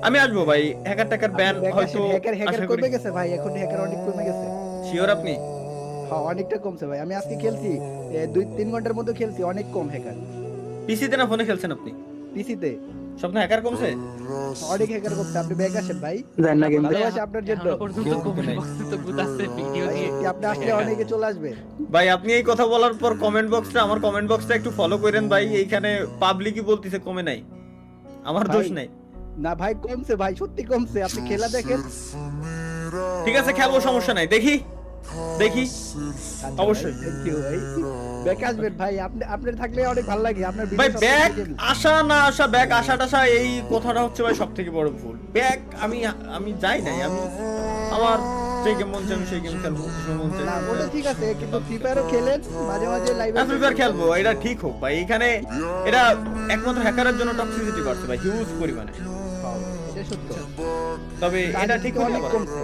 আমি আসবো ভাই, হ্যাকার ট্যাকার ব্যান হয়তো হ্যাকার হ্যাকার আশা করি। কমে গেছে ভাই, এখন হ্যাকার অনেক কমে গেছে। শিওর আপনি? হ্যাঁ অনেকটা কমছে ভাই, আমি আজকে খেলছি 2-3 ঘন্টার মধ্যে খেলছি, অনেক কম হ্যাকার। পিসিতে না ফোনে খেলছেন আপনি? পিসিতে স্বপ্ন হ্যাকার কমছে? অনেক হ্যাকার কমছে। আপনি ব্যাক আসেন ভাই, জান না গেম ভালোবাসা আপনার জন্য। এখনো পর্যন্ত দুঃখ কমেন্ট নাই। বক্সে তো গুতাচ্ছে ভিডিও ভাই দিয়ে। সত্যি আপনি আসলে অনেকে চলে আসবে। ভাই আপনি এই কথা বলার পর আমার কমেন্ট বক্সটা একটু ফলো করেন ভাই, এইখানে পাবলিকই বলতিছে কমে নাই, আমার ভাই, দোষ নাই। না ভাই কমছে ভাই, সত্যি কমছে, আপনি খেলা দেখেন। ঠিক আছে খেলবো, সমস্যা নাই, দেখি দেখি আচ্ছা অবশ্যই। ভাই, thank you ভাই। ব্যাক আসবেন ভাই, আপনি আপনার থাকলে অনেক ভালো লাগে, আপনার ভাই ভিডিও ব্যাক আসা না আসা, ব্যাক আসা টাসা এই কথাটা হচ্ছে ভাই সব থেকে বড় ভুল। ব্যাক আমি আমি যাই নাই, আমি আমার যে গেম মন চাই আমি সেই গেম খেলবো, যে মন চাই না ওটা ঠিক আছে, কিন্তু ফ্রি ফায়ারও খেলেন মাঝে মাঝে লাইভে। ফ্রি ফায়ার খেলবো, এটা ঠিক হোক ভাই। এখানে এটা একমাত্র হ্যাকারের জন্য টক্সিসিটি বাড়ছে ভাই, হিউজ পরিমাণে। এটা সত্য। তবে এটা ঠিক অনেক হলে কমছে।